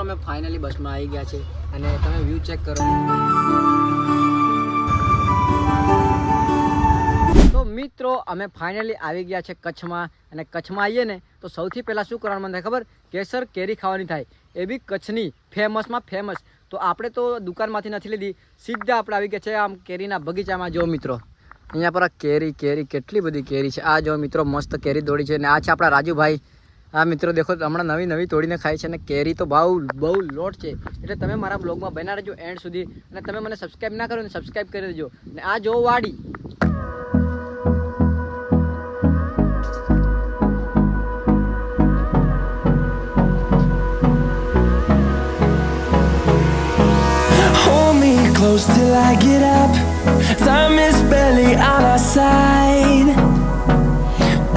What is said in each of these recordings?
અમે ફાઇનલી બસમાં આવી ગયા છે અને તમે વ્યૂ ચેક કરો. તો મિત્રો અમે ફાઇનલી આવી ગયા છે કચ્છમાં અને કચ્છમાં આવીએ ને તો સૌથી પહેલાં શું કરવાનું મન થાય ખબર? કેસર કેરી ખાવાની થાય, એ બી કચ્છની ફેમસમાં ફેમસ. તો આપણે તો દુકાનમાંથી નથી લીધી, સીધા આપણે આવી ગયા છે આમ કેરીના બગીચામાં. જો મિત્રો અહીંયા પર કેરી કેટલી બધી કેરી છે. આ જો મિત્રો મસ્ત કેરી દોડી છે અને આ છે આપણા રાજુભાઈ. આ મિત્રો દેખો હમણાં નવી તોડીને ખાય છે અને કેરી તો બહુ લોટ છે. એટલે તમે મારા બ્લોગમાં બના રહેજો એન્ડ સુધી અને તમે મને સબસ્ક્રાઈબ ના કરો ને સબસ્ક્રાઈબ કરી દેજો. અને આ જો વાડી close till I get up. Time is barely on our side.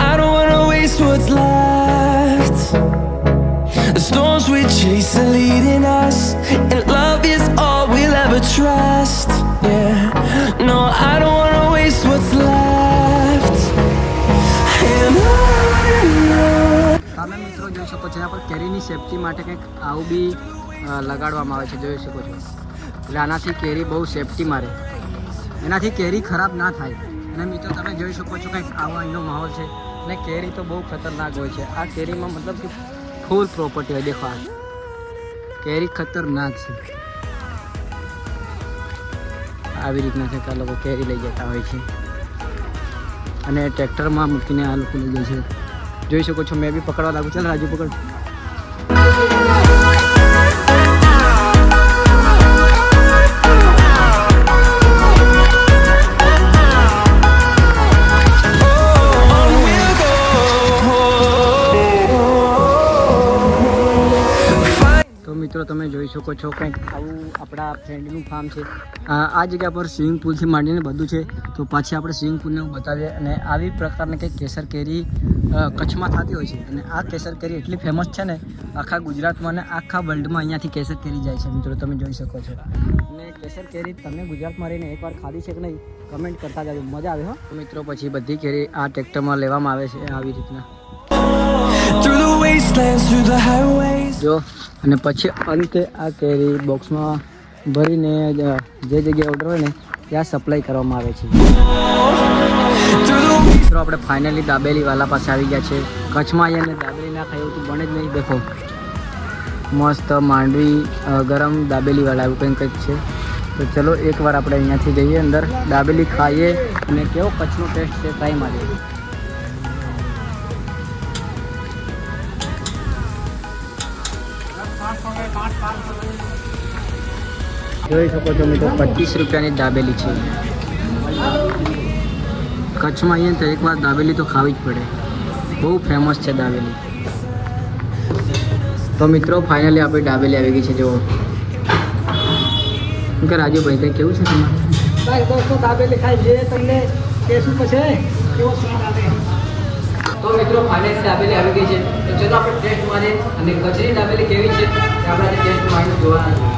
I don't wanna waste what's left. The storms we chase are leading us, and love is all we'll ever trust. Yeah, no, I don't wanna waste what's left. And તમે મિત્રો જોઈ શકો છો, પર કેરીની safety માટે કંઈક આવું બી લગાડવામાં આવે છે, જોઈ શકો છો. એટલે આનાથી કેરી બહુ સેફટી મારે, એનાથી કેરી ખરાબ ના થાય. અને મિત્રો તમે જોઈ શકો છો કંઈક આવો અહીંનો માહોલ છે અને કેરી તો બહુ ખતરનાક હોય છે. આ કેરીમાં મતલબ કે ફૂલ પ્રોપર્ટી હોય. દેખો આ કેરી ખતરનાક છે. આવી રીતના છે કે આ લોકો કેરી લઈ જતા હોય છે અને ટ્રેક્ટરમાં મૂકીને આ લોકો લઈ જાય છે. જોઈ શકો છો, મેં બી પકડવા લાગુ. ચાલ રાજુ પકડ. મિત્રો તમે જોઈ શકો છો કંઈક આવું આપણા ફ્રેન્ડનું ફાર્મ છે. આ જગ્યા પર સ્વિમિંગ પુલથી માંડીને બધું છે. તો પાછી આપણે સ્વિમિંગ પુલને બતાવીએ. અને આવી પ્રકારની કંઈક કેસર કેરી કચ્છમાં થતી હોય છે. અને આ કેસર કેરી એટલી ફેમસ છે ને આખા ગુજરાતમાં અને આખા વર્લ્ડમાં અહીંયાથી કેસર કેરી જાય છે. મિત્રો તમે જોઈ શકો છો. અને કેસર કેરી તમે ગુજરાતમાં રહીને એકવાર ખાધી છે કે નહીં કમેન્ટ કરતા જાજો, મજા આવે. હા તો મિત્રો પછી બધી કેરી આ ટ્રેક્ટરમાં લેવામાં આવે છે આવી રીતના જો. અને પછી અંતે આ કેરી બોક્સમાં ભરીને જે જગ્યાએ ઓર્ડર હોય ને ત્યાં સપ્લાય કરવામાં આવે છે. મિત્રો આપણે ફાઇનલી દાબેલીવાલા પાસે આવી ગયા છે. કચ્છમાં આવીને દાબેલી ના ખાય એવું તો બને જ નહીં. દેખો મસ્ત માંડવી ગરમ દાબેલીવાલા એવું કંઈક છે. તો ચલો એકવાર આપણે અહીંયાથી જઈએ અંદર, દાબેલી ખાઈએ અને કેવો કચ્છનો ટેસ્ટ છે ટ્રાય મારીએ. જોઈ શકો છો મિત્રો 25 રૂપિયાની દાબેલી છે. કચ્છમાં આવીએ તો એકવાર દાબેલી તો ખાવી જ પડે, બહુ ફેમસ છે દાબેલી. તો મિત્રો ફાઇનલી આપણી દાબેલી આવી ગઈ છે. જુઓ કે રાજુભાઈ કંઈ કેવું છે તમારે? દોસ્તો દાબેલી ખાઈ જે તમને કેશું પછી કેવો સ્વાદ આવે. તો મિત્રો ફાઇનલી દાબેલી આવી ગઈ છે. તો ચલો આપણે ટેસ્ટ મારીએ અને કચ્છની દાબેલી કેવી છે તે આપણે ટેસ્ટ મારીને જોવાના છે.